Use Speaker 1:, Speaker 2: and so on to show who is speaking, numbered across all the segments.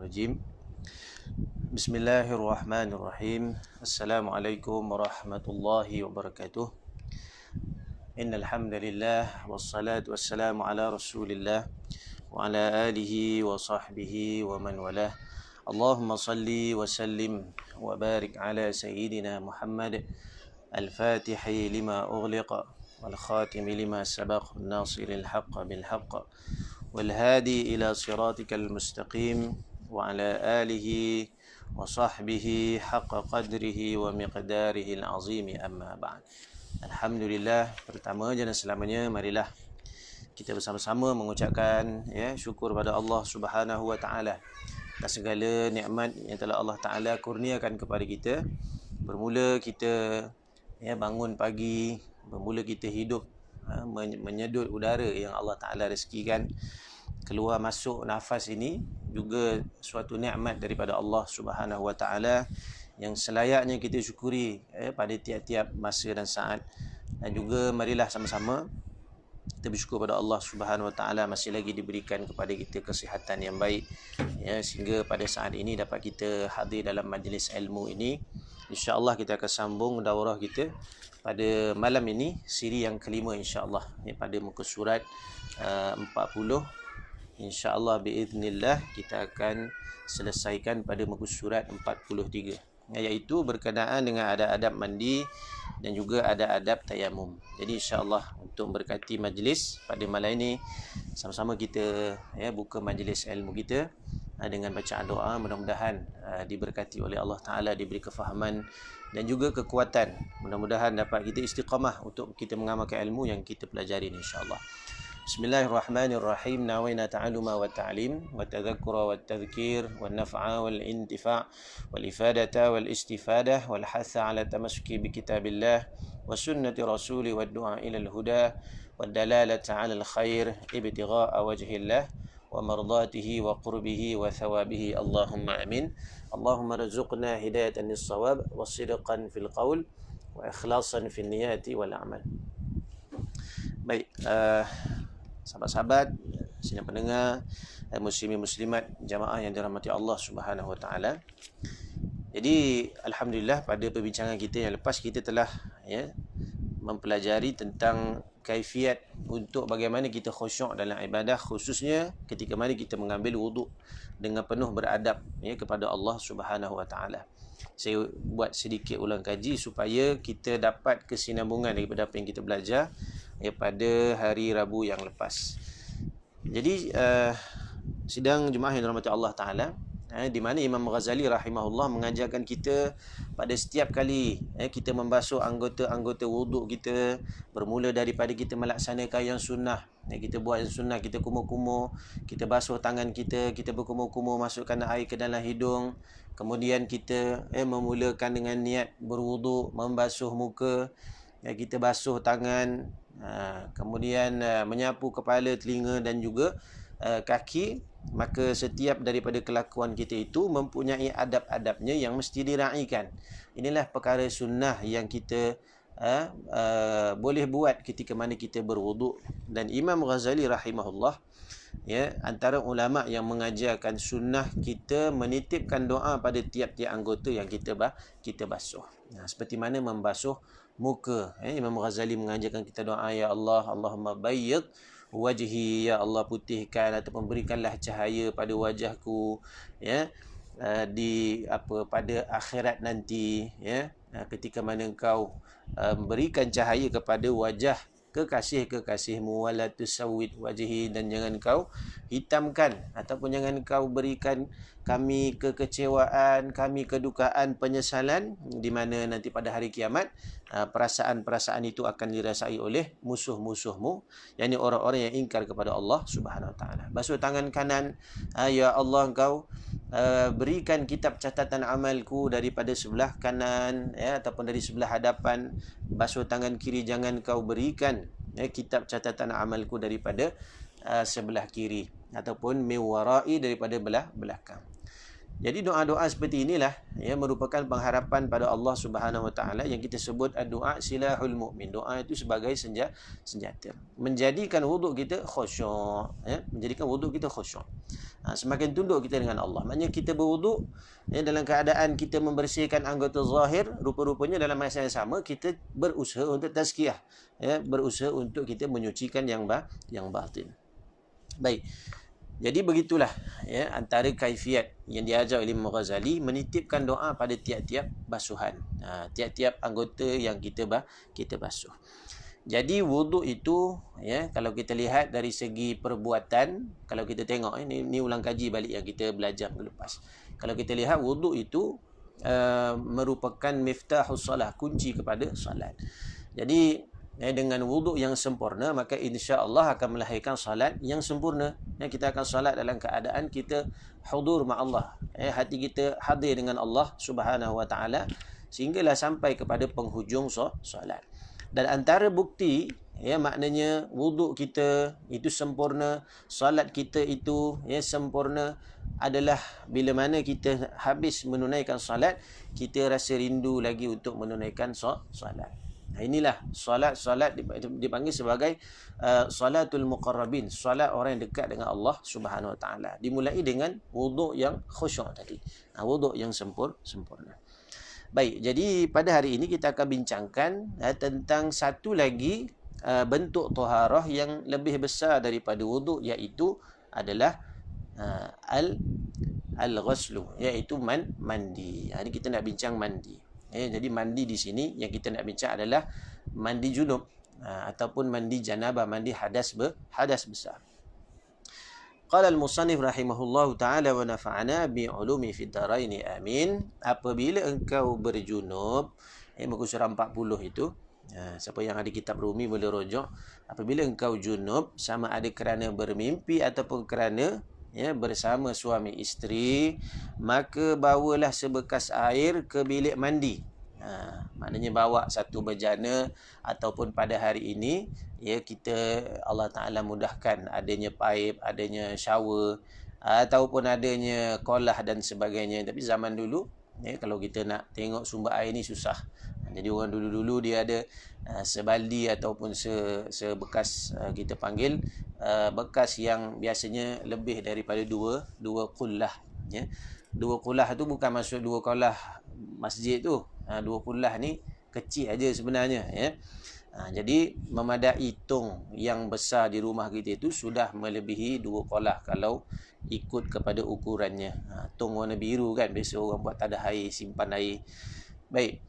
Speaker 1: rajim. Bismillahirrahmanirrahim. Assalamualaikum warahmatullahi wabarakatuh. Innal hamdalillah wassalatu wassalamu ala Rasulillah wa ala alihi wa sahbihi wa man walah. Allahumma salli wa sallim wa barik ala sayyidina Muhammad al-Fatihi lima ughliqa wal khatimi lima sabaq nasiril haqq bil haqq والهادي إلى صراطك المستقيم وعلى آله وصحبه حق قدره ومقداره العظيم أما بعد. Alhamdulillah, pertama dan selamanya marilah kita bersama-sama mengucapkan syukur pada Allah Subhanahu wa taala atas segala nikmat yang telah Allah Taala kurniakan kepada kita. Bermula kita bangun pagi, bermula kita hidup, menyedut udara yang Allah Ta'ala rezekikan, keluar masuk nafas ini juga suatu nikmat daripada Allah Subhanahu Wa Ta'ala yang selayaknya kita syukuri pada tiap-tiap masa dan saat. Dan juga marilah sama-sama kita bersyukur pada Allah Subhanahu Wa Ta'ala masih lagi diberikan kepada kita kesihatan yang baik, sehingga pada saat ini dapat kita hadir dalam majlis ilmu ini. InsyaAllah kita akan sambung daurah kita pada malam ini, siri yang kelima insyaAllah, pada muka surat 40. InsyaAllah biiznillah kita akan selesaikan pada muka surat 43, iaitu berkenaan dengan adab-adab mandi dan juga ada adab tayamum. Jadi insyaAllah untuk berkati majlis pada malam ini, sama-sama kita buka majlis ilmu kita dengan bacaan doa. Mudah-mudahan diberkati oleh Allah Ta'ala, diberi kefahaman dan juga kekuatan. Mudah-mudahan dapat kita istiqamah untuk kita mengamalkan ilmu yang kita pelajari insyaAllah. Bismillahirrahmanirrahim. Nawaina ta'aluma wa ta'lim wa tadhakkura wa tadhkir wa naf'a wal intifa' wal ifadata wal istifadah wal hatha ala tamassuki bi kitabillah wa sunnati rasuli wa du'a ila al-huda wa dalalata ala al-khair ibtigha'a wajhillah wa mardatihi wa qurbihi wa thawabihi. Allahumma amin. Allahumma razuqna hidayatan lis-shawab wa sidqan fil qaul wa ikhlasan fil niyati wal amal. Baik, sahabat-sahabat, sidang pendengar, muslimin muslimat, jamaah yang dirahmati Allah Subhanahu Wa Taala. Jadi alhamdulillah pada perbincangan kita yang lepas kita telah mempelajari tentang kaifiat untuk bagaimana kita khusyuk dalam ibadah, khususnya ketika mana kita mengambil wuduk dengan penuh beradab kepada Allah Subhanahu Wa Taala. Saya buat sedikit ulang kaji supaya kita dapat kesinambungan daripada apa yang kita belajar pada hari Rabu yang lepas. Jadi sidang jemaah yang dirahmati Allah Taala, di mana Imam Ghazali rahimahullah mengajarkan kita pada setiap kali kita membasuh anggota-anggota wuduk kita, bermula daripada kita melaksanakan yang sunnah, kita buat yang sunnah, kita kumur-kumur, kita basuh tangan kita, kita berkumur-kumur, masukkan air ke dalam hidung, kemudian kita memulakan dengan niat berwuduk, membasuh muka, kita basuh tangan, kemudian menyapu kepala, telinga dan juga kaki. Maka setiap daripada kelakuan kita itu mempunyai adab-adabnya yang mesti diraikan. Inilah perkara sunnah yang kita boleh buat ketika mana kita berwuduk. Dan Imam Ghazali rahimahullah, antara ulama yang mengajarkan sunnah kita menitipkan doa pada tiap-tiap anggota yang kita basuh. Seperti mana membasuh muka, Imam Ghazali mengajarkan kita doa, ya Allah, Allahumma bayyid wajhi, ya Allah putihkan ataupun berikanlah cahaya pada wajahku pada akhirat nanti, ketika mana engkau berikan cahaya kepada wajah kekasih-kekasihmu, wala tusawwid wajhi, dan jangan kau hitamkan ataupun jangan kau berikan kami kekecewaan, kami kedukaan, penyesalan, di mana nanti pada hari kiamat perasaan-perasaan itu akan dirasai oleh musuh-musuhmu, yakni orang-orang yang ingkar kepada Allah Subhanahu Wa Taala. Basuh tangan kanan, ya Allah engkau berikan kitab catatan amalku daripada sebelah kanan, ataupun dari sebelah hadapan. Basuh tangan kiri, jangan kau berikan kitab catatan amalku daripada sebelah kiri, ataupun min warai, daripada belakang. Jadi doa-doa seperti inilah merupakan pengharapan pada Allah Subhanahu Wa Taala yang kita sebut doa silahul mukmin. Doa itu sebagai senjata. Menjadikan wuduk kita khusyuk, menjadikan wuduk kita khusyuk. Semakin tunduk kita dengan Allah. Maknanya kita berwuduk dalam keadaan kita membersihkan anggota zahir, rupa-rupanya dalam masa yang sama kita berusaha untuk tazkiyah, berusaha untuk kita menyucikan yang batin. Baik. Jadi begitulah antara kaifiat yang diajar oleh Imam Ghazali menitipkan doa pada tiap-tiap basuhan. Tiap-tiap anggota yang kita basuh. Jadi wuduk itu kalau kita lihat dari segi perbuatan, kalau kita tengok ni ulang kaji balik yang kita belajar minggu lepas. Kalau kita lihat wuduk itu merupakan miftahus salah, kunci kepada salat. Jadi dengan wuduk yang sempurna, maka insya-Allah akan melahirkan salat yang sempurna. Kita akan salat dalam keadaan kita hudur ma'allah. Hati kita hadir dengan Allah Subhanahu Wa Taala sehinggalah sampai kepada penghujung salat. Dan antara bukti maknanya wuduk kita itu sempurna, salat kita itu sempurna adalah bila mana kita habis menunaikan salat, kita rasa rindu lagi untuk menunaikan salat. Inilah solat dipanggil sebagai salatul muqarrabin, solat orang yang dekat dengan Allah Subhanahu Wa Taala. Dimulai dengan wuduk yang khusyuk tadi. Wuduk yang sempurna. Baik, jadi pada hari ini kita akan bincangkan tentang satu lagi bentuk taharah yang lebih besar daripada wuduk, iaitu adalah al-ghuslu, iaitu mandi. Ini kita nak bincang mandi. Jadi mandi di sini yang kita nak bincang adalah mandi junub ataupun mandi janabah, mandi hadas besar. Qala al-musannif rahimahullahu taala wa nafa'ana bi ulumi fid dharain amin. Apabila engkau berjunub, muka surah 40 itu, siapa yang ada kitab Rumi boleh rujuk. Apabila engkau junub, sama ada kerana bermimpi ataupun kerana bersama suami isteri, maka bawalah sebekas air ke bilik mandi. Maknanya bawa satu bejana, ataupun pada hari ini kita Allah Ta'ala mudahkan adanya paip, adanya shower, ataupun adanya kolah dan sebagainya. Tapi zaman dulu kalau kita nak tengok sumber air ni susah. Jadi orang dulu-dulu dia ada sebaldi ataupun sebekas, kita panggil bekas yang biasanya lebih daripada dua qullah. Dua qullah tu bukan maksud dua qullah masjid tu. Dua qullah ni kecil aja sebenarnya. Jadi memadai tong yang besar di rumah kita itu sudah melebihi dua qullah kalau ikut kepada ukurannya. Tong warna biru kan, biasa orang buat tak ada air, simpan air. Baik,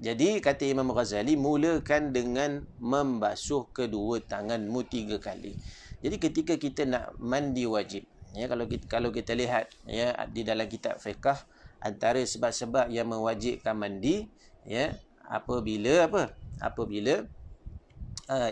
Speaker 1: jadi kata Imam Ghazali, mulakan dengan membasuh kedua tanganmu 3 kali. Jadi ketika kita nak mandi wajib, kalau kita lihat di dalam kitab fiqh, antara sebab-sebab yang mewajibkan mandi apabila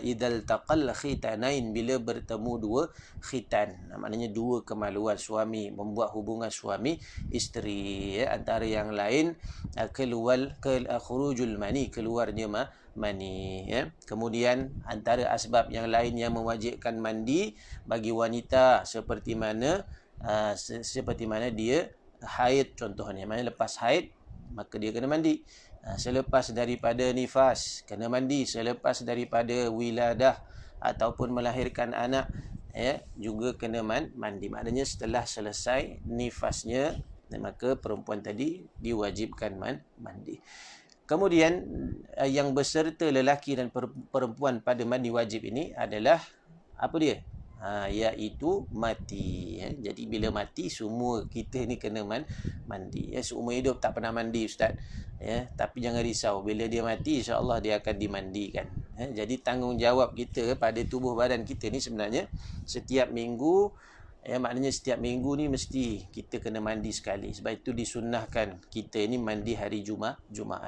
Speaker 1: idal taqal khitanain, bila bertemu dua khitan, maknanya dua kemaluan suami, membuat hubungan suami isteri, antara yang lain khurujul mani, keluarnya mani. Kemudian antara asbab yang lain yang mewajibkan mandi bagi wanita seperti mana dia haid contohnya, maknanya lepas haid maka dia kena mandi. Selepas daripada nifas kena mandi, selepas daripada wiladah ataupun melahirkan anak juga kena mandi. Maknanya setelah selesai nifasnya, maka perempuan tadi diwajibkan mandi. Kemudian yang berserta lelaki dan perempuan pada mandi wajib ini adalah apa dia? Iaitu mati. Jadi bila mati semua kita ni kena mandi. Seumur hidup tak pernah mandi ustaz. Tapi jangan risau, bila dia mati insya-Allah dia akan dimandikan. Jadi tanggungjawab kita pada tubuh badan kita ni sebenarnya setiap minggu, maknanya setiap minggu ni mesti kita kena mandi sekali. Sebab itu disunnahkan kita ni mandi hari Jumaat.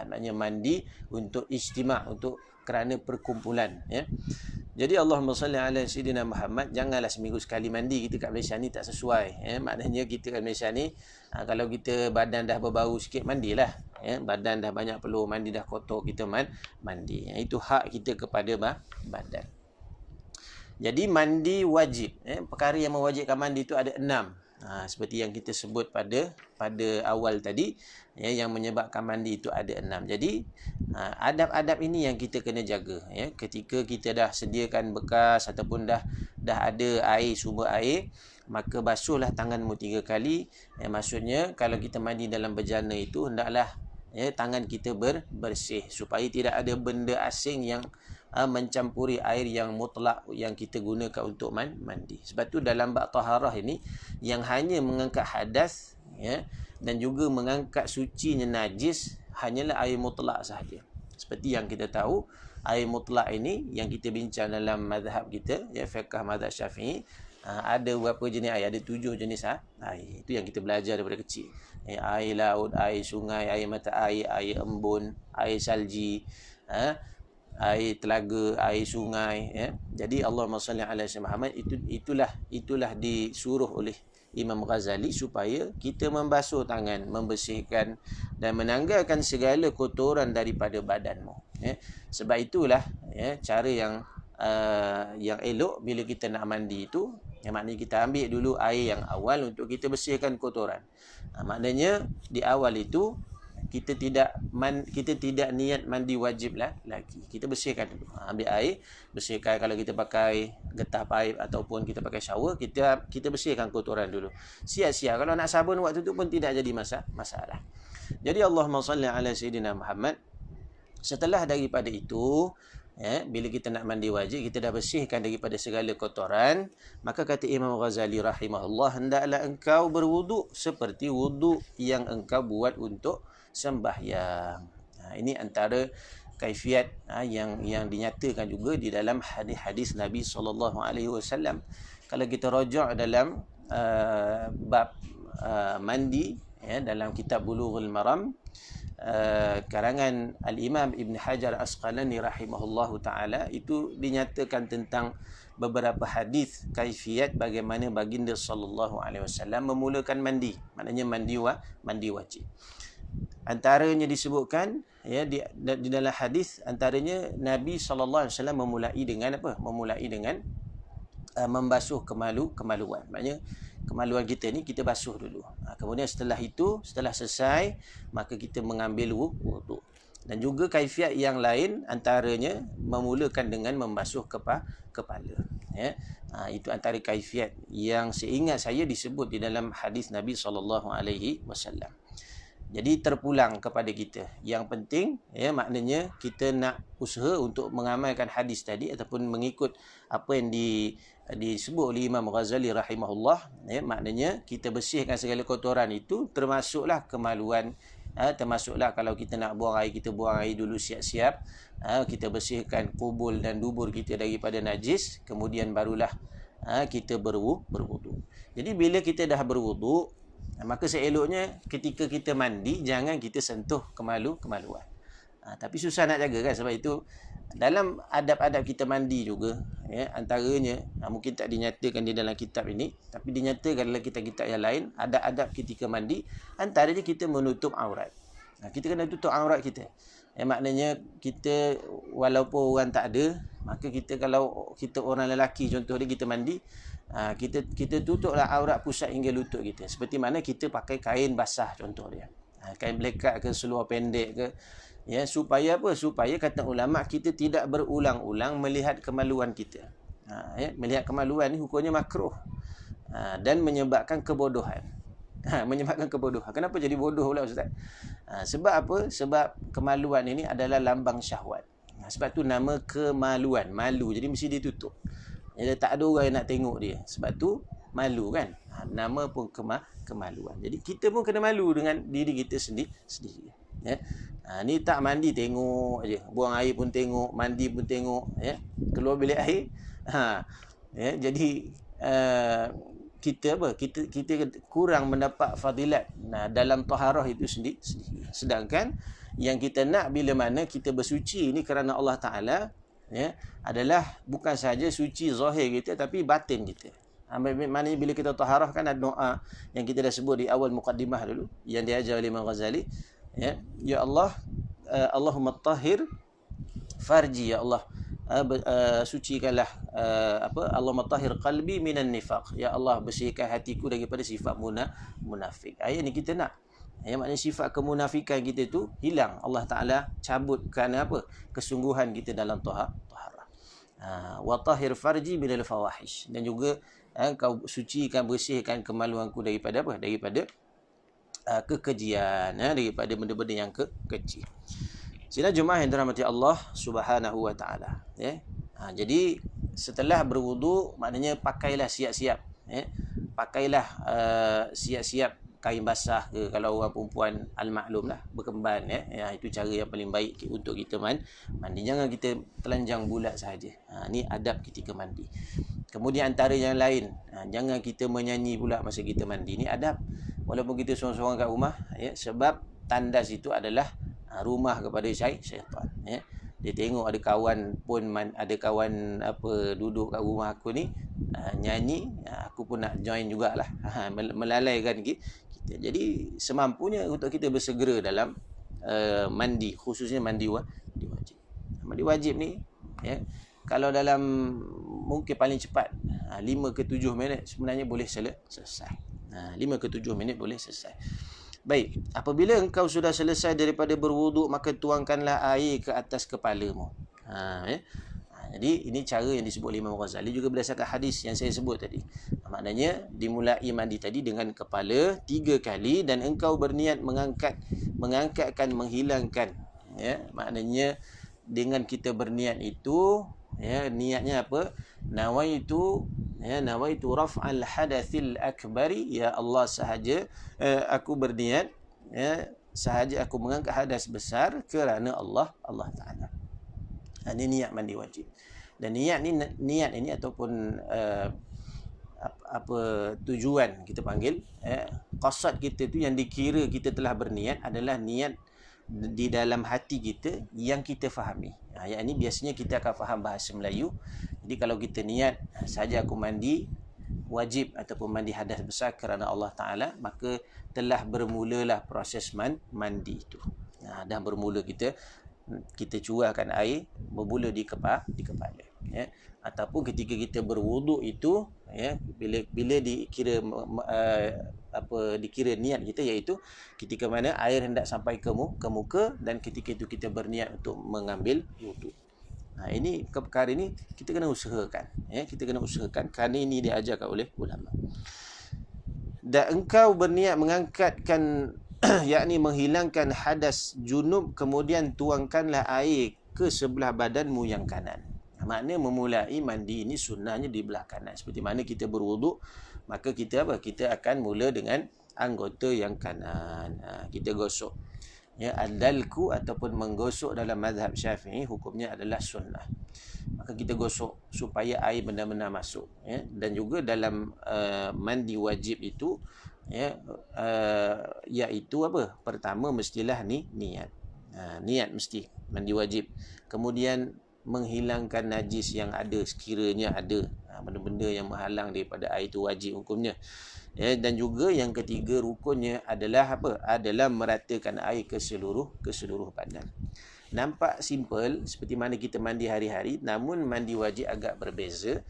Speaker 1: Maknanya mandi untuk ijtima', untuk kerana perkumpulan. Jadi Allahumma salli ala Sayyidina Muhammad, janganlah seminggu sekali mandi. Kita kat Malaysia ni tak sesuai. Maknanya kita kat Malaysia ni, kalau kita badan dah berbau sikit, mandilah. Badan dah banyak perlu mandi, dah kotor, kita mandi. Itu hak kita kepada badan. Jadi mandi wajib. Perkara yang mewajibkan mandi itu ada 6. Seperti yang kita sebut pada awal tadi, ya, yang menyebabkan mandi itu ada 6. Jadi adab-adab ini yang kita kena jaga, ya. Ketika kita dah sediakan bekas ataupun dah ada air, sumber air, maka basuhlah tanganmu 3 kali. Maksudnya kalau kita mandi dalam bejana itu hendaklah, ya, tangan kita bersih supaya tidak ada benda asing yang mencampuri air yang mutlak yang kita gunakan untuk mandi. Sebab tu dalam bab taharah ini yang hanya mengangkat hadas, ya, dan juga mengangkat sucinya najis hanyalah air mutlak sahaja. Seperti yang kita tahu, air mutlak ini yang kita bincang dalam mazhab kita, ya, fiqh mazhab Syafi'i, ada berapa jenis air? Ada 7 jenis air. Itu yang kita belajar daripada kecil. Air laut, air sungai, air mata air, air embun, air salji, air telaga, air sungai, ya. Jadi Allahumma salli ala sayyidina Muhammad, itulah disuruh oleh Imam Ghazali supaya kita membasuh tangan, membersihkan dan menanggalkan segala kotoran daripada badanmu, ya. Sebab itulah, ya, cara yang elok bila kita nak mandi itu, yang maknanya kita ambil dulu air yang awal untuk kita bersihkan kotoran. Maknanya di awal itu kita tidak niat mandi wajib lagi. Kita bersihkan dulu. Ambil air, bersihkan. Kalau kita pakai getah paip ataupun kita pakai shower, kita bersihkan kotoran dulu. Siap-siap. Kalau nak sabun waktu tu pun tidak jadi masalah. Jadi Allahumma salli ala sayyidina Muhammad. Setelah daripada itu, ya, bila kita nak mandi wajib, kita dah bersihkan daripada segala kotoran, maka kata Imam Ghazali rahimahullah, hendaklah engkau berwuduk seperti wuduk yang engkau buat untuk sembahyang. Ini antara kaifiat yang dinyatakan juga di dalam hadis-hadis Nabi SAW. Kalau kita rujuk dalam bab mandi, ya, dalam kitab Bulughul Maram, karangan Al-Imam Ibn Hajar Asqalani rahimahullahu ta'ala, itu dinyatakan tentang beberapa hadis kaifiat bagaimana baginda sallallahu alaihi wasallam memulakan mandi. Maknanya mandi wajib. Antaranya disebutkan, ya, di dalam hadis, antaranya Nabi sallallahu alaihi wasallam memulai dengan apa? Memulai dengan membasuh kemaluan. Maknanya kemaluan kita ni kita basuh dulu. Kemudian setelah itu, setelah selesai, maka kita mengambil wuduk. Dan juga kaifiat yang lain antaranya memulakan dengan membasuh kepala. Ya. Itu antara kaifiat yang seingat saya disebut di dalam hadis Nabi SAW. Jadi terpulang kepada kita. Yang penting, ya, maknanya kita nak usaha untuk mengamalkan hadis tadi ataupun mengikut apa yang disebut oleh Imam Ghazali rahimahullah, ya, maknanya kita bersihkan segala kotoran itu, termasuklah kemaluan, termasuklah kalau kita nak buang air, kita buang air dulu siap-siap, kita bersihkan kubul dan dubur kita daripada najis, kemudian barulah kita berwuduk. Jadi bila kita dah berwuduk, maka seeloknya ketika kita mandi jangan kita sentuh kemaluan. Tapi susah nak jaga, kan? Sebab itu dalam adab-adab kita mandi juga, ya, antaranya mungkin tak dinyatakan di dalam kitab ini, tapi dinyatakan dalam kitab-kitab yang lain, adab-adab ketika mandi, antaranya kita menutup aurat. Kita kena tutup aurat kita. Maknanya kita walaupun orang tak ada, maka kita, kalau kita orang lelaki contoh dia, kita mandi, kita tutuplah aurat pusat hingga lutut kita. Seperti mana kita pakai kain basah contoh dia. Kain belekat ke, seluar pendek ke, ya, supaya apa? Supaya kata ulama kita tidak berulang-ulang melihat kemaluan kita. Ya, melihat kemaluan ni hukumnya makruh. Dan menyebabkan kebodohan. Menyebabkan kebodohan. Kenapa jadi bodoh pula Ustaz? Sebab apa? Sebab kemaluan ini adalah lambang syahwat. Sebab tu nama kemaluan, malu. Jadi mesti ditutup. Jadi tak ada orang yang nak tengok dia. Sebab tu malu, kan? Nama pun kemaluan. Jadi kita pun kena malu dengan diri kita sendiri. Ya. Ni tak mandi tengok aje. Buang air pun tengok, mandi pun tengok, ya. Keluar bilik air. Ya, jadi kita kurang mendapat fadilat dalam taharah itu sendiri. Sedangkan yang kita nak bila mana kita bersuci ni kerana Allah Taala, ya, adalah bukan sahaja suci zahir kita tapi batin kita. Maknanya bila kita taharah, kan ada doa yang kita dah sebut di awal muqaddimah dulu yang diajar oleh Imam Ghazali, ya Allah, Allahumma tahhir farji, ya Allah, sucikanlah Allahumma tahhir qalbi minan nifaq, ya Allah bersihkan hatiku daripada sifat munafik. Ayat ni kita nak, maknanya sifat kemunafikan kita tu hilang, Allah Taala cabut kerana apa? Kesungguhan kita dalam taharah. Wa tahhir farji minal fawahish, dan juga kau sucikan, bersihkan kemaluanku daripada apa? Daripada kekejian, daripada benda-benda yang kecil. Sila jemaah yang dirahmati Allah Subhanahu wa taala, jadi setelah berwudu, maknanya pakailah siap-siap, pakailah siap-siap kain basah ke, kalau orang perempuan al-maklum lah, berkemban, itu cara yang paling baik untuk kita mandi. Jangan kita telanjang bulat sahaja. Ni adab ketika mandi. Kemudian antara yang lain, jangan kita menyanyi pula masa kita mandi. Ni adab walaupun kita seorang-seorang kat rumah, sebab tandas itu adalah rumah kepada syaitan. Dia tengok ada kawan duduk kat rumah aku ni nyanyi, aku pun nak join jugalah, melalaikan kita. Jadi semampunya untuk kita bersegera dalam mandi, khususnya mandi wajib. Mandi wajib ni, kalau dalam mungkin paling cepat 5 ke 7 minit sebenarnya boleh selesai. 5 ke 7 minit boleh selesai. Baik, apabila engkau sudah selesai daripada berwuduk, maka tuangkanlah air ke atas kepalamu. Jadi ini cara yang disebut oleh Imam Ghazali juga berdasarkan hadis yang saya sebut tadi. Maknanya dimulai mandi tadi dengan kepala 3 kali, dan engkau berniat mengangkatkan, menghilangkan. Maknanya dengan kita berniat itu, niatnya apa? Nawaitu raf'al hadatsil akbari, ya Allah sahaja aku berniat, sahaja aku mengangkat hadas besar kerana Allah Taala. Ini niat mandi wajib. Dan niat ini ataupun tujuan kita panggil, qasad kita tu yang dikira kita telah berniat adalah niat di dalam hati kita yang kita fahami. Ayat ini biasanya kita akan faham bahasa Melayu. Jadi kalau kita niat saja aku mandi wajib ataupun mandi hadas besar kerana Allah Ta'ala, maka telah bermulalah proses mandi itu. Dan bermula kita curahkan air bermula di kepala. Ataupun ketika kita berwuduk itu, bila dikira dikira niat kita, iaitu ketika mana air hendak sampai ke muka, dan ketika itu kita berniat untuk mengambil wuduk. Ini perkara ini kita kena usahakan, kita kena usahakan kerana ini diajarkan oleh ulama. Dan engkau berniat mengangkatkan yakni menghilangkan hadas junub, kemudian tuangkanlah air ke sebelah badanmu yang kanan. Maknanya memulai mandi ini sunnahnya di belah kanan. Seperti mana kita berwuduk, maka kita akan mula dengan anggota yang kanan. Kita gosok. Adalku ataupun menggosok dalam mazhab Syafi'i hukumnya adalah sunnah. Maka kita gosok supaya air benar-benar masuk. Dan juga dalam mandi wajib itu, iaitu pertama mestilah niat. Niat mesti mandi wajib. Kemudian menghilangkan najis yang ada, sekiranya ada benda-benda yang menghalang daripada air itu, wajib hukumnya. Dan juga yang ketiga rukunnya adalah adalah meratakan air ke seluruh badan. Nampak simple seperti mana kita mandi hari-hari, namun mandi wajib agak berbeza,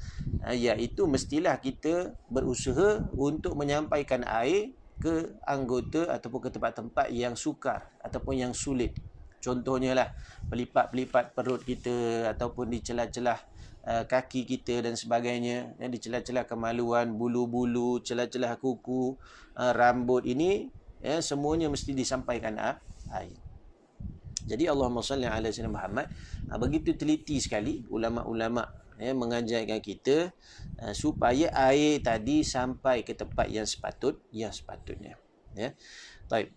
Speaker 1: iaitu mestilah kita berusaha untuk menyampaikan air ke anggota ataupun ke tempat-tempat yang sukar ataupun yang sulit. Contohnya lah pelipat-pelipat perut kita, ataupun di celah-celah kaki kita dan sebagainya, di celah-celah kemaluan, bulu-bulu, celah-celah kuku, rambut, ini semuanya mesti disampaikan air. Jadi Allahumma salli ala sayyidina Muhammad, begitu teliti sekali ulama-ulama mengajarkan kita supaya air tadi sampai ke tempat yang sepatutnya. Baik.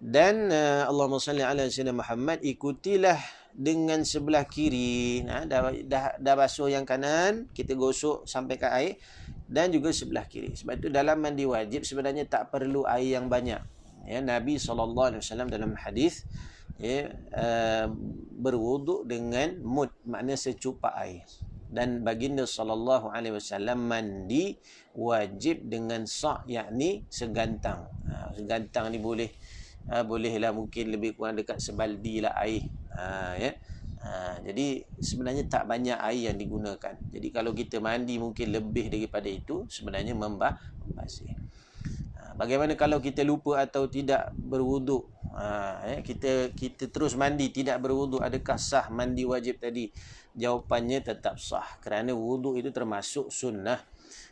Speaker 1: Dan Allahumma salli ala sayyidina Muhammad, ikutilah dengan sebelah kiri. Dah basuh yang kanan, kita gosok sampai ke air, dan juga sebelah kiri. Sebab itu dalam mandi wajib sebenarnya tak perlu air yang banyak. Nabi SAW dalam hadis berwuduk dengan mud, maknanya secupak air. Dan baginda SAW mandi wajib dengan sa', yakni segantang. Segantang ni bolehlah mungkin lebih kurang dekat sebaldi lah air. Jadi sebenarnya tak banyak air yang digunakan. Jadi kalau kita mandi mungkin lebih daripada itu, sebenarnya membasuh. Bagaimana kalau kita lupa atau tidak berwuduk? Kita terus mandi tidak berwuduk, adakah sah mandi wajib tadi? Jawapannya tetap sah, kerana wuduk itu termasuk sunnah.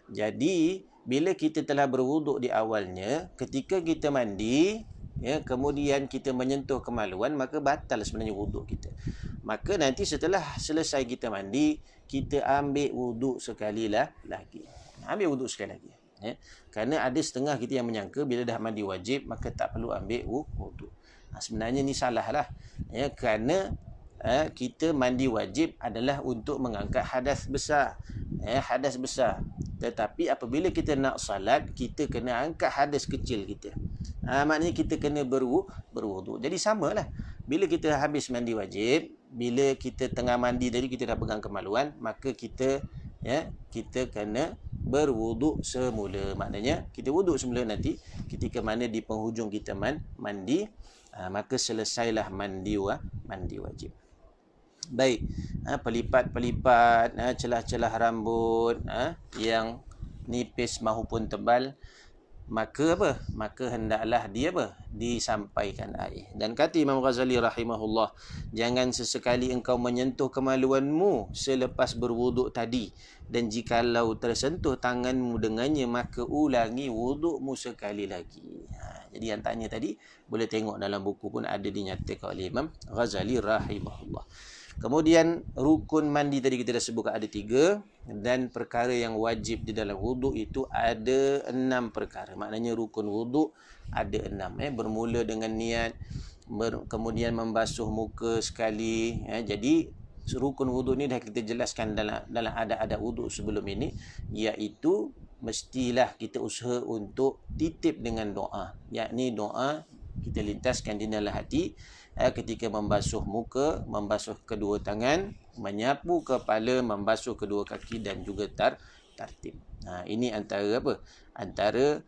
Speaker 1: Jadi bila kita telah berwuduk di awalnya, ketika kita mandi, kemudian kita menyentuh kemaluan, maka batal sebenarnya wuduk kita. Maka nanti setelah selesai kita mandi, kita ambil wuduk sekali lagi. Ambil wuduk sekali lagi. Kerana ada setengah kita yang menyangka bila dah mandi wajib maka tak perlu ambil wuduk. Sebenarnya ni salah lah. Kerana kita mandi wajib adalah untuk mengangkat hadas besar. Hadas besar. Tetapi apabila kita nak salat, kita kena angkat hadas kecil kita. Maknanya kita kena berwuduk. Jadi samalah. Bila kita habis mandi wajib, bila kita tengah mandi tadi kita dah pegang kemaluan, maka kita kena berwuduk semula. Maknanya kita wuduk semula nanti ketika mana di penghujung kita mandi, maka selesailah mandi wajib. Baik, pelipat-pelipat, celah-celah rambut yang nipis maupun tebal, maka hendaklah dia disampaikan air. Dan kata Imam Ghazali rahimahullah, jangan sesekali engkau menyentuh kemaluanmu selepas berwuduk tadi, dan jikalau tersentuh tanganmu dengannya, maka ulangi wudukmu sekali lagi. Jadi yang tanya tadi boleh tengok dalam buku pun ada dinyatakan oleh Imam Ghazali rahimahullah. Kemudian rukun mandi tadi kita dah sebutkan ada 3, dan perkara yang wajib di dalam wuduk itu ada 6 perkara. Maknanya rukun wuduk ada 6. Bermula dengan niat, kemudian membasuh muka sekali. Jadi rukun wuduk ni dah kita jelaskan dalam adab-adab wuduk sebelum ini, iaitu mestilah kita usaha untuk titip dengan doa. Yakni doa kita lintaskan di dalam hati ketika membasuh muka, membasuh kedua tangan, menyapu kepala, membasuh kedua kaki dan juga tartib. Ini antara antara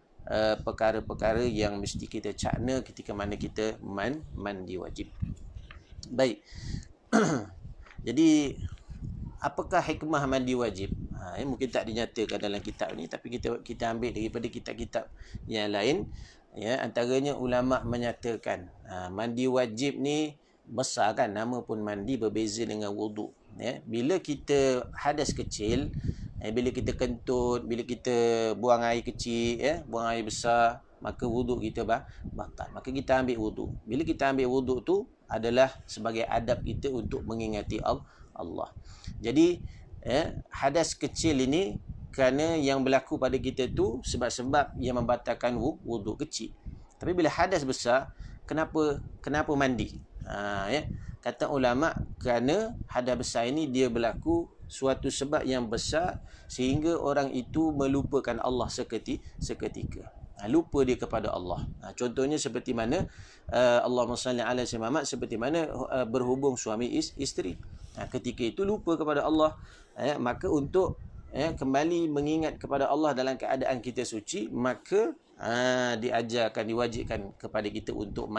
Speaker 1: perkara-perkara yang mesti kita cakna ketika mana kita mandi wajib. Baik. Jadi apakah hikmah mandi wajib? Mungkin tak dinyatakan dalam kitab ni, tapi kita ambil daripada kitab-kitab yang lain. Antaranya ulama menyatakan mandi wajib ni besar kan, nama pun mandi berbeza dengan wuduk. Bila kita hadas kecil, bila kita kentut, bila kita buang air kecil, buang air besar, maka wuduk kita batal. Maka kita ambil wuduk. Bila kita ambil wuduk tu adalah sebagai adab kita untuk mengingati Allah. Jadi hadas kecil ini kerana yang berlaku pada kita tu sebab-sebab yang membatalkan wuduk kecil. Tapi bila hadas besar, kenapa mandi? Kata ulama, kerana hadas besar ini dia berlaku suatu sebab yang besar sehingga orang itu melupakan Allah seketika. Lupa dia kepada Allah. Contohnya seperti mana Allahumma salli ala sayyidina Muhammad, seperti mana berhubung suami isteri. Ketika itu lupa kepada Allah, maka untuk kembali mengingat kepada Allah dalam keadaan kita suci, maka diajarkan, diwajibkan kepada kita untuk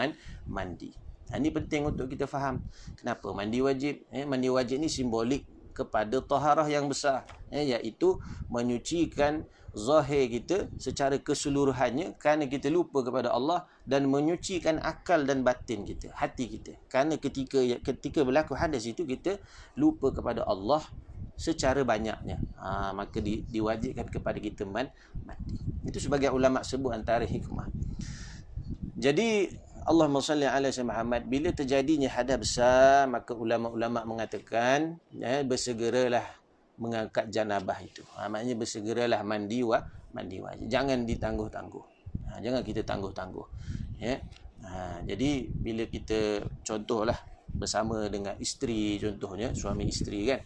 Speaker 1: mandi. Ini penting untuk kita faham. Kenapa mandi wajib? Mandi wajib ni simbolik kepada taharah yang besar, iaitu menyucikan zahir kita secara keseluruhannya kerana kita lupa kepada Allah, dan menyucikan akal dan batin kita, hati kita. Kerana ketika berlaku hadas itu kita lupa kepada Allah secara banyaknya, maka diwajibkan kepada kita mandi. Itu sebagai ulama sebut antara hikmah. Jadi Allahumma salli ala sayyidina Muhammad, bila terjadinya hadas besar, maka ulama-ulama mengatakan bersegeralah mengangkat janabah itu. Maknanya bersegeralah mandi wajib. Jangan ditangguh-tangguh. Jangan kita tangguh-tangguh. Jadi bila kita contohlah bersama dengan isteri, contohnya suami isteri kan,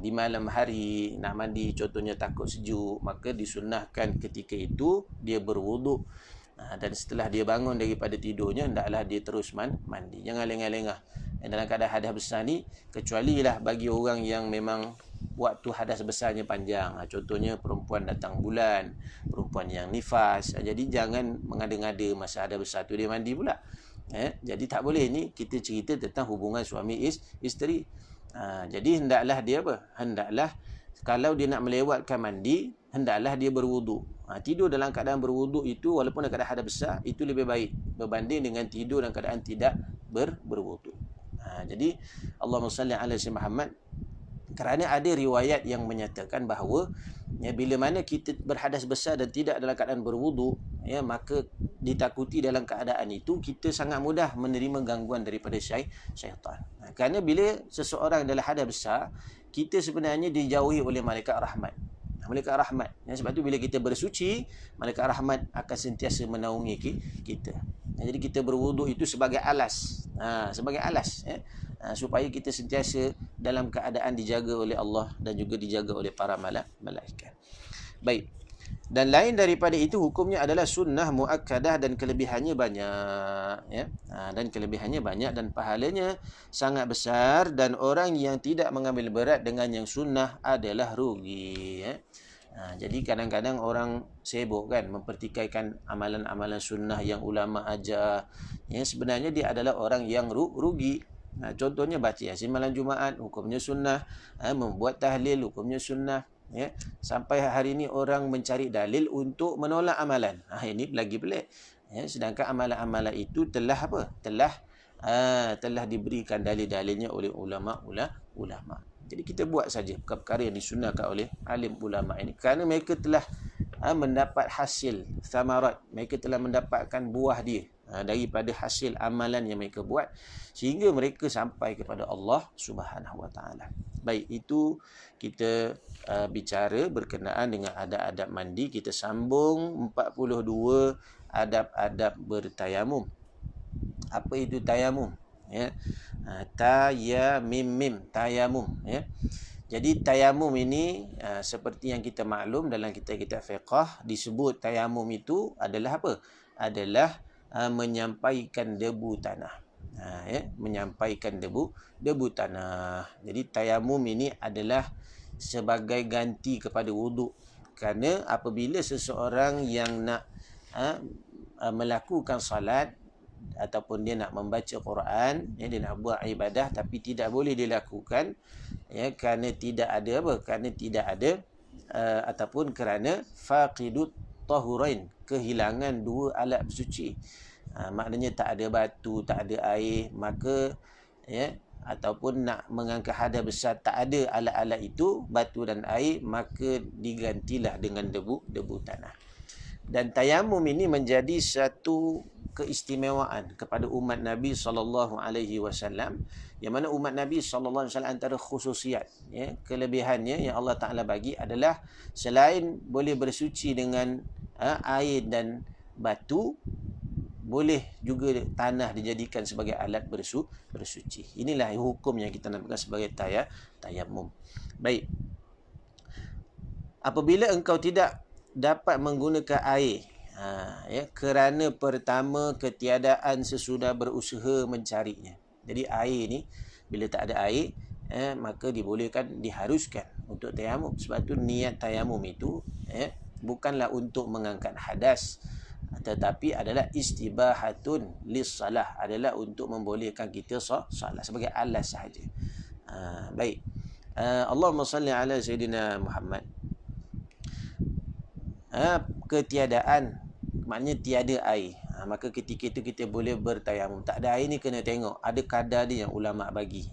Speaker 1: di malam hari nak mandi, contohnya takut sejuk, maka disunnahkan ketika itu dia berwuduk, dan setelah dia bangun daripada tidurnya hendaklah dia terus mandi. Jangan lengah-lengah dalam keadaan hadas besar ni, kecuali lah bagi orang yang memang waktu hadas besarnya panjang. Contohnya perempuan datang bulan, perempuan yang nifas. Jadi jangan mengada-ngada masa hadas besar tu dia mandi pula. Jadi tak boleh ni kita cerita tentang hubungan suami isteri. Jadi hendaklah dia apa? Hendaklah kalau dia nak melewatkan mandi, hendaklah dia berwuduk. Tidur dalam keadaan berwuduk itu walaupun dalam keadaan hadas besar itu lebih baik berbanding dengan tidur dalam keadaan tidak berwuduk. Jadi Allahumma salli ala sayyidina Muhammad, kerana ada riwayat yang menyatakan bahawa bila mana kita berhadas besar dan tidak dalam keadaan berwuduk, maka ditakuti dalam keadaan itu kita sangat mudah menerima gangguan daripada syaitan. Kerana bila seseorang dalam hadas besar, kita sebenarnya dijauhi oleh malaikat rahmat. Malaikat rahmat. Sebab tu bila kita bersuci, malaikat rahmat akan sentiasa menaungi kita. Jadi kita berwuduk itu sebagai alas. Sebagai alas. Supaya kita sentiasa dalam keadaan dijaga oleh Allah dan juga dijaga oleh para malaikat. Baik. Dan lain daripada itu hukumnya adalah sunnah muakkadah dan kelebihannya banyak, dan kelebihannya banyak dan pahalanya sangat besar, dan orang yang tidak mengambil berat dengan yang sunnah adalah rugi. Jadi kadang-kadang orang sibuk kan mempertikaikan amalan-amalan sunnah yang ulama ajar. Sebenarnya dia adalah orang yang rugi. Contohnya baca Yasin malam Jumaat, hukumnya sunnah. Membuat tahlil, hukumnya sunnah. Sampai hari ini orang mencari dalil untuk menolak amalan. Ini lagi pelik. Sedangkan amalan-amalan itu telah apa? Telah diberikan dalil-dalilnya oleh ulama. Jadi kita buat saja perkara yang disunnahkan oleh alim ulama ini, kerana mereka telah mendapat hasil thamarat, mereka telah mendapatkan buah dia daripada hasil amalan yang mereka buat, sehingga mereka sampai kepada Allah Subhanahu Wa Taala. Baik, itu kita bicara berkenaan dengan adab-adab mandi. Kita sambung 42 adab-adab bertayamum. Apa itu tayamum? Tayamim, tayamum. Jadi tayamum ini seperti yang kita maklum dalam kitab-kitab fiqh, disebut tayamum itu adalah apa? Adalah menyampaikan debu tanah. Menyampaikan debu tanah. Jadi tayamum ini adalah sebagai ganti kepada wuduk. Kerana apabila seseorang yang nak melakukan salat ataupun dia nak membaca Quran, dia nak buat ibadah tapi tidak boleh dilakukan, kerana tidak ada apa? Kerana tidak ada ataupun kerana faqidut tahurain, kehilangan dua alat bersuci. Maknanya tak ada batu, tak ada air, maka ataupun nak mengangkat hadas besar tak ada alat-alat itu, batu dan air, maka digantilah dengan debu tanah. Dan tayamum ini menjadi satu keistimewaan kepada umat Nabi SAW, yang mana umat Nabi SAW antara khususiat, kelebihannya yang Allah Ta'ala bagi adalah selain boleh bersuci dengan air dan batu, boleh juga tanah dijadikan sebagai alat bersuci. Inilah hukum yang kita namakan sebagai tayamum. Baik. Apabila engkau tidak dapat menggunakan air, kerana pertama ketiadaan sesudah berusaha mencarinya. Jadi air ni bila tak ada air, maka dibolehkan, diharuskan untuk tayamum. Sebab tu niat tayamum itu bukanlah untuk mengangkat hadas, tetapi adalah istibahatun lis-salah, adalah untuk membolehkan kita salat sebagai alas sahaja. Baik. Allahumma salli ala sayyidina Muhammad. Ketiadaan, maknanya tiada air, maka ketika itu kita boleh bertayamum. Tak ada air ni kena tengok ada kadar dia yang ulama bagi.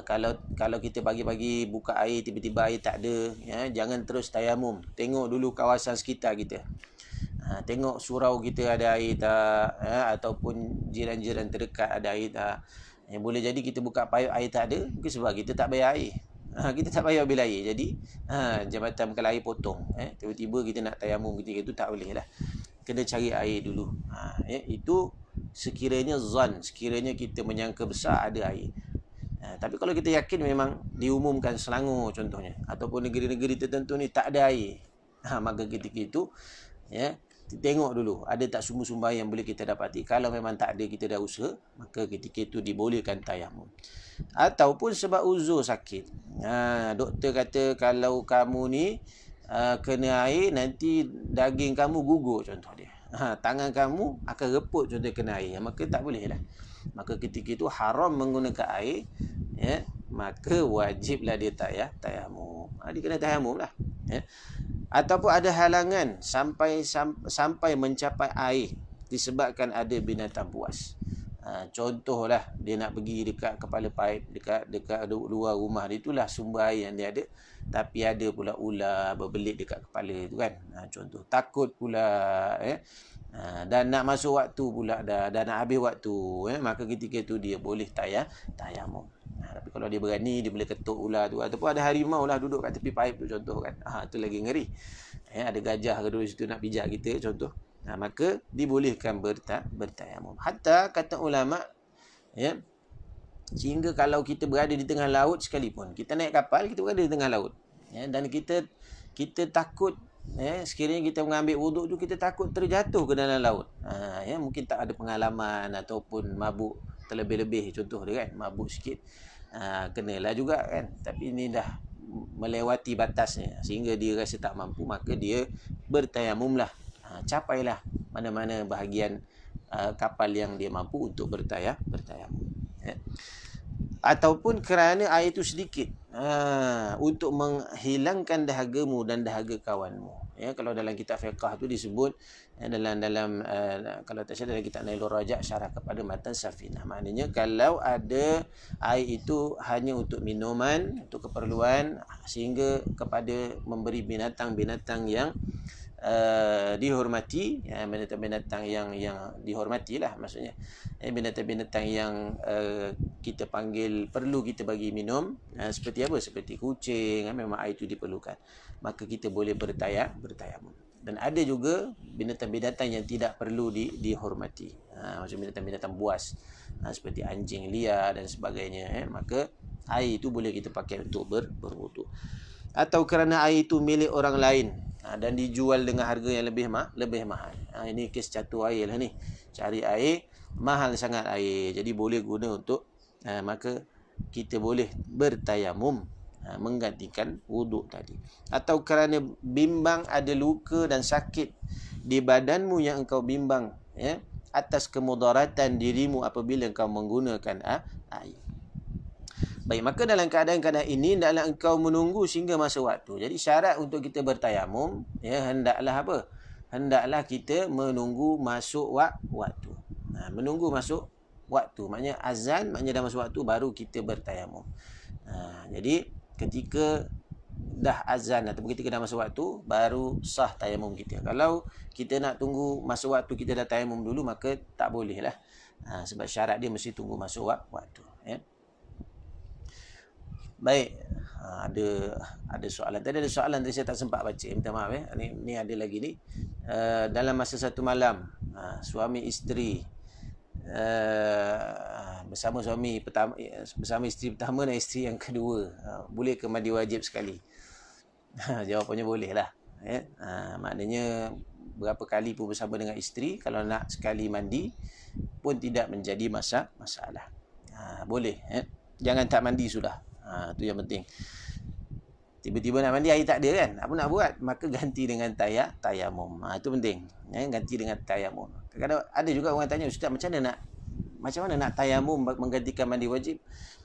Speaker 1: Kalau kita bagi-bagi buka air, tiba-tiba air tak ada, jangan terus tayamum. Tengok dulu kawasan sekitar kita. Tengok surau kita ada air tak, ataupun jiran-jiran terdekat ada air tak. Boleh jadi kita buka payung air tak ada, mungkin sebab kita tak bayar air. Kita tak payah ambil air. Jadi jambatan kalau air potong, tiba-tiba kita nak tayamum ketika itu tak boleh lah. Kena cari air dulu. Itu sekiranya zan, sekiranya kita menyangka besar ada air. Tapi kalau kita yakin memang diumumkan Selangor contohnya, ataupun negeri-negeri tertentu ni tak ada air, maka ketika itu tengok dulu ada tak sumber-sumber yang boleh kita dapati. Kalau memang tak ada, kita dah usaha, maka ketika itu dibolehkan tayamum. Ataupun sebab uzur sakit, doktor kata kalau kamu ni kena air, nanti daging kamu gugur contoh dia. Tangan kamu akan reput contoh kena air, maka tak boleh lah. Maka ketika itu haram menggunakan air, ya, maka wajiblah dia tayamum. Dia kena tayamum lah, ya. Ataupun ada halangan sampai mencapai air disebabkan ada binatang buas. Contohlah dia nak pergi dekat kepala paip, dekat luar rumah dia, itulah sumber air yang dia ada, tapi ada pula ular berbelit dekat kepala tu kan. Contoh takut pula, dan nak masuk waktu pula, dah nak habis waktu, maka ketika itu dia boleh tayamum. Tapi kalau dia berani, dia boleh ketuk ular tu, ataupun ada harimau lah duduk kat tepi paip tu contoh kan, tu lagi ngeri. Ada gajah ke duduk situ nak pijak kita contoh, maka dibolehkan bertayamum. Hatta kata ulama, ya, sehingga kalau kita berada di tengah laut sekalipun, kita naik kapal, kita berada di tengah laut, ya, dan kita takut, sekiranya kita mengambil wuduk tu, kita takut terjatuh ke dalam laut, ya, mungkin tak ada pengalaman ataupun mabuk terlebih-lebih contoh dia kan, mabuk sikit, kenalah juga kan, tapi ini dah melewati batasnya sehingga dia rasa tak mampu, maka dia bertayamumlah. Capailah mana-mana bahagian kapal yang dia mampu untuk bertayamum, ya. Ataupun kerana air itu sedikit, untuk menghilangkan dahagamu dan dahaga kawanmu, ya. Kalau dalam kitab fiqh tu disebut, dalam kalau tak salah dalam kitab Nailur Rajak syarah kepada matan Safinah, maknanya kalau ada air itu hanya untuk minuman, untuk keperluan, sehingga kepada memberi binatang-binatang yang dihormati, ya, binatang-binatang yang dihormatilah, maksudnya binatang-binatang yang kita panggil perlu kita bagi minum, seperti apa, seperti kucing, memang air itu diperlukan, maka kita boleh bertayamum. Dan ada juga binatang-binatang yang tidak perlu dihormati, macam binatang-binatang buas, seperti anjing liar dan sebagainya, maka air itu boleh kita pakai untuk berwuduk. Atau kerana air itu milik orang lain, dan dijual dengan harga yang lebih mahal. Ini kes catur air lah ni. Cari air, mahal sangat air, jadi boleh guna untuk, maka kita boleh bertayamum, menggantikan wuduk tadi. Atau kerana bimbang ada luka dan sakit di badanmu yang engkau bimbang, ya, atas kemudaratan dirimu apabila engkau menggunakan air. Baik, maka dalam keadaan-keadaan ini hendaklah engkau menunggu sehingga masa waktu. Jadi syarat untuk kita bertayamum, ya, hendaklah apa? Hendaklah kita menunggu masuk waktu. Menunggu masuk waktu, maknanya azan, maknanya dah masuk waktu baru kita bertayamum. Jadi ketika dah azan ataupun ketika dah masuk waktu baru sah tayamum kita. Kalau kita nak tunggu masuk waktu kita dah tayamum dulu, maka tak boleh lah. Sebab syarat dia mesti tunggu masuk waktu, ya. Baik, ada soalan. Tadi ada soalan tadi saya tak sempat baca. Minta maaf, ya. Ni ada lagi ni. Dalam masa satu malam, suami isteri bersama isteri pertama dan isteri yang kedua, boleh ke mandi wajib sekali? Jawapannya boleh lah, ya. Maknanya berapa kali pun bersama dengan isteri, kalau nak sekali mandi pun tidak menjadi masalah. Boleh, ya. Jangan tak mandi sudah. Itu yang penting. Tiba-tiba nak mandi, air tak ada kan, apa nak buat? Maka ganti dengan tayamum. Itu penting, ya, ganti dengan tayamum. Kadang-kadang ada juga orang tanya, Ustaz, macam mana nak tayamum menggantikan mandi wajib?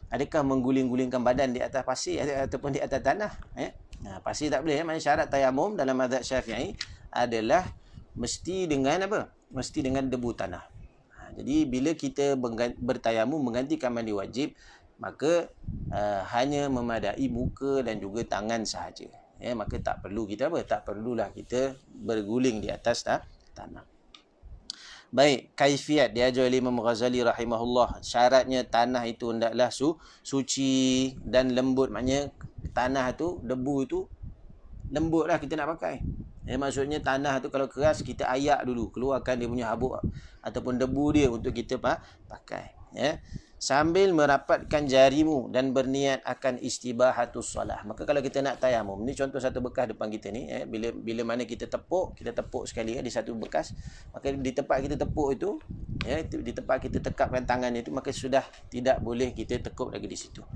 Speaker 1: Adakah mengguling-gulingkan badan di atas pasir ataupun di atas tanah, ya? Pasir tak boleh, ya. Maksudnya syarat tayamum dalam mazhab Syafi'i adalah mesti dengan apa? Mesti dengan debu tanah. Jadi bila kita bertayamum menggantikan mandi wajib, maka hanya memadai muka dan juga tangan sahaja, ya. Maka tak perlu kita apa? Tak perlulah kita berguling di atas tanah. Baik, kaifiat diajar oleh Imam Ghazali rahimahullah. Syaratnya tanah itu hendaklah suci dan lembut. Maknanya tanah tu, debu itu lembutlah kita nak pakai. Maksudnya tanah tu kalau keras, kita ayak dulu, keluarkan dia punya habuk ataupun debu dia untuk kita pakai, ya. Sambil merapatkan jarimu dan berniat akan istibahatus solah. Maka kalau kita nak tayamum, ni contoh satu bekas depan kita ni, bila mana kita tepuk sekali, di satu bekas, maka di tempat kita tepuk itu, ya, di tempat kita tekapkan tangan itu, maka sudah tidak boleh kita tekuk lagi di situ.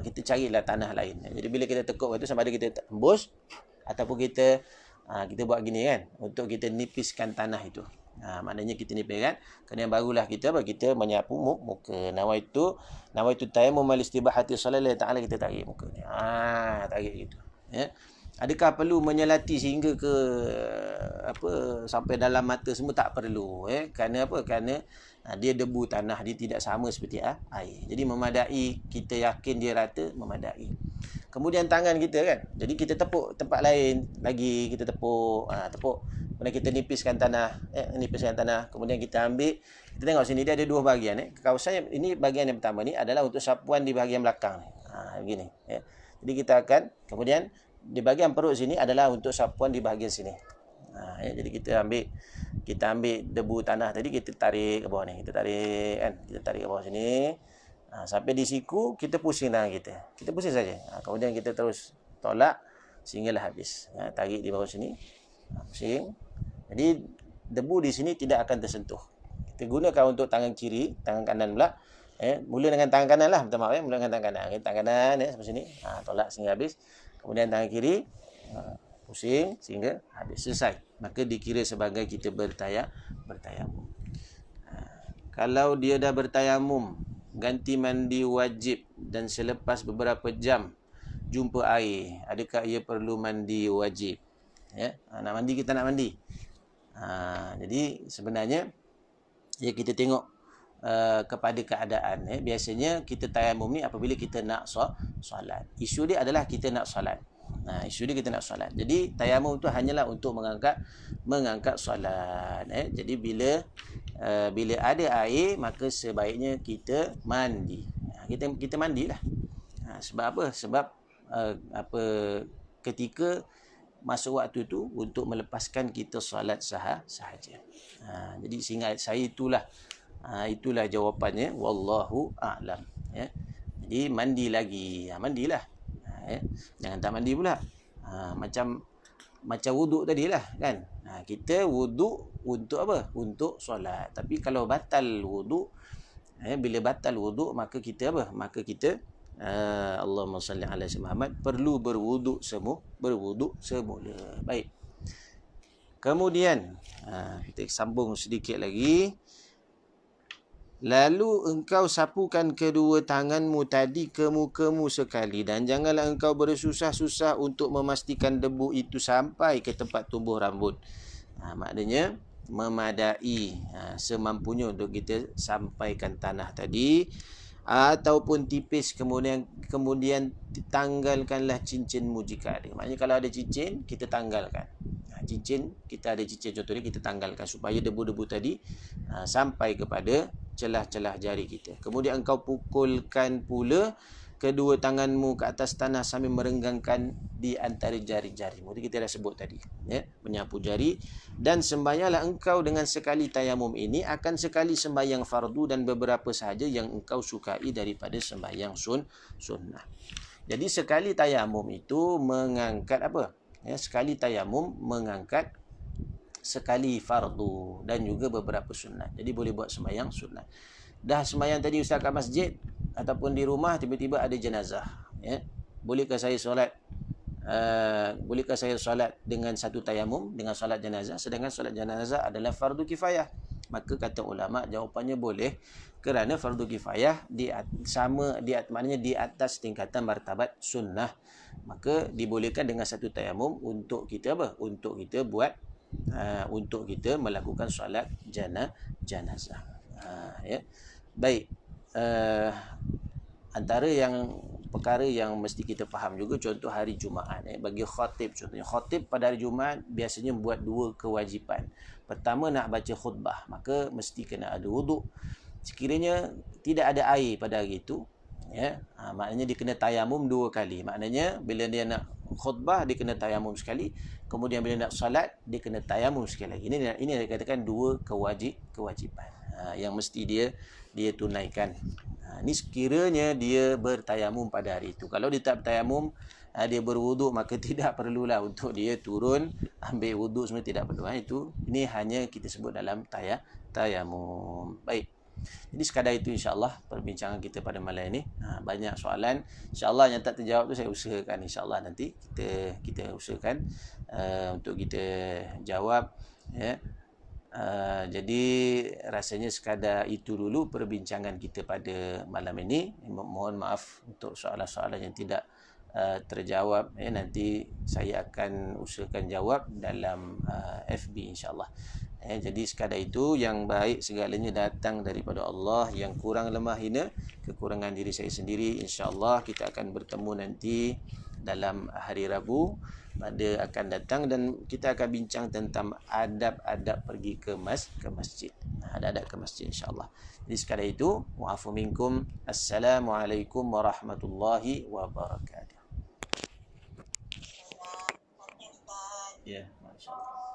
Speaker 1: Kita carilah tanah lain. Jadi bila kita tekuk itu, sama ada kita tembus Ataupun kita buat gini kan, untuk kita nipiskan tanah itu. Maknanya kita nipis kan. Kemudian barulah kita menyapu muka. Nawaitu tayammum al-istibahati solat lillahi ta'ala, kita tarik muka ni. Tarik gitu. Ya. Adakah perlu menyelati sehingga ke sampai dalam mata semua? Tak perlu. Kerana apa? Kerana dia debu tanah, dia tidak sama seperti air. Jadi memadai, kita yakin dia rata, memadai. Kemudian tangan kita kan. Jadi kita tepuk tempat lain lagi, kita tepuk. Kemudian kita nipiskan tanah. Kemudian kita ambil, kita tengok sini dia ada dua bahagian. Kawasan ini, bahagian yang pertama ni adalah untuk sapuan di bahagian belakang. Begini. Jadi kita akan, kemudian di bahagian perut sini adalah untuk sapuan di bahagian sini. Jadi kita ambil debu tanah tadi, kita tarik ke bawah ni. Kita tarik ke bawah sini. Sampai di siku, kita pusing tangan kita. Kita pusing saja. Kemudian kita terus tolak sehinggalah habis. Tarik di bawah sini. Pusing. Jadi debu di sini tidak akan tersentuh. Kita gunakan untuk tangan kiri, tangan kanan pula. Mula dengan tangan kanan lah. Minta maaf mula dengan tangan kanan. Tangan kanan sampai sini. Tolak sehingga habis. Kemudian tangan kiri, pusing sehingga habis. Selesai. Maka dikira sebagai kita bertayamum. Kalau dia dah bertayamum, ganti mandi wajib dan selepas beberapa jam jumpa air, adakah ia perlu mandi wajib? Nak mandi, kita nak mandi. Jadi sebenarnya kita tengok kepada keadaan. Biasanya kita tayamum ni apabila kita nak solat. Isu dia adalah kita nak solat. Jadi tayamum tu hanyalah untuk mengangkat solat. Jadi bila ada air, maka sebaiknya kita mandi. Kita mandilah. Sebab apa? Sebab ketika masuk waktu tu untuk melepaskan kita solat sahaja. Jadi seingat saya itulah jawapannya, wallahu a'lam. Jadi mandi lagi. Mandilah. Jangan tak mandi pula. Macam wuduk tadilah kan. Kita wuduk untuk apa? Untuk solat. Tapi kalau batal wuduk, bila batal wuduk, maka kita apa? Maka kita Allahumma salli ala Muhammad, perlu berwuduk semula. Baik. Kemudian kita sambung sedikit lagi. Lalu engkau sapukan kedua tanganmu tadi ke mukamu sekali, dan janganlah engkau bersusah-susah untuk memastikan debu itu sampai ke tempat tumbuh rambut. Maknanya memadai semampunya untuk kita sampaikan tanah tadi, ataupun tipis, kemudian tanggalkanlah cincinmu jika ada. Maknanya kalau ada cincin, kita tanggalkan. Kita ada cincin contoh ni, kita tanggalkan supaya debu-debu tadi sampai kepada celah-celah jari kita. Kemudian engkau pukulkan pula kedua tanganmu ke atas tanah sambil merenggangkan di antara jari-jarimu. Itu kita dah sebut tadi, menyapu jari. Dan sembahyanglah engkau dengan sekali tayamum ini, akan sekali sembahyang fardu dan beberapa sahaja yang engkau sukai daripada sembahyang sunnah. Jadi sekali tayamum itu mengangkat apa? Sekali tayamum mengangkat sekali fardu dan juga beberapa sunat. Jadi boleh buat sembahyang sunat. Dah sembahyang tadi ustaz kat masjid ataupun di rumah, tiba-tiba ada jenazah. Bolehkah saya solat dengan satu tayamum, dengan solat jenazah, sedangkan solat jenazah adalah fardu kifayah? Maka kata ulama, jawapannya boleh, kerana fardu kifayah maknanya di atas tingkatan martabat sunnah. Maka dibolehkan dengan satu tayamum untuk kita apa? Untuk kita buat untuk kita melakukan solat jenazah. Baik. Antara perkara yang mesti kita faham juga, contoh hari Jumaat. Bagi khatib contohnya, khatib pada hari Jumaat biasanya buat dua kewajipan. Pertama, nak baca khutbah, maka mesti kena ada wuduk. Sekiranya tidak ada air pada hari itu, maknanya dia kena tayamum dua kali. Maknanya bila dia nak khutbah, dia kena tayamum sekali. Kemudian bila nak salat, dia kena tayamum sekali lagi. Ini dikatakan dua kewajipan yang mesti dia tunaikan. Ini sekiranya dia bertayamum pada hari itu. Kalau dia tak bertayamum, dia berwuduk, maka tidak perlulah untuk dia turun ambil wuduk semua, tidak perlu. Ini hanya kita sebut dalam tayamum. Baik. Jadi sekadar itu insya-Allah perbincangan kita pada malam ini. Banyak soalan, insya-Allah yang tak terjawab tu saya usahakan insya-Allah nanti kita usahakan untuk kita jawab, ya. Jadi rasanya sekadar itu dulu perbincangan kita pada malam ini. Mohon maaf untuk soalan-soalan yang tidak terjawab, ya. Nanti saya akan usahakan jawab dalam FB insya-Allah. Jadi sekadar itu, yang baik segalanya datang daripada Allah, yang kurang lemah hina kekurangan diri saya sendiri. InsyaAllah kita akan bertemu nanti dalam hari Rabu pada akan datang, dan kita akan bincang tentang adab-adab pergi ke masjid. Adab-adab ke masjid insyaAllah. Jadi sekadar itu, wa'afu minkum. Assalamualaikum warahmatullahi wabarakatuh. Ya, masya-Allah.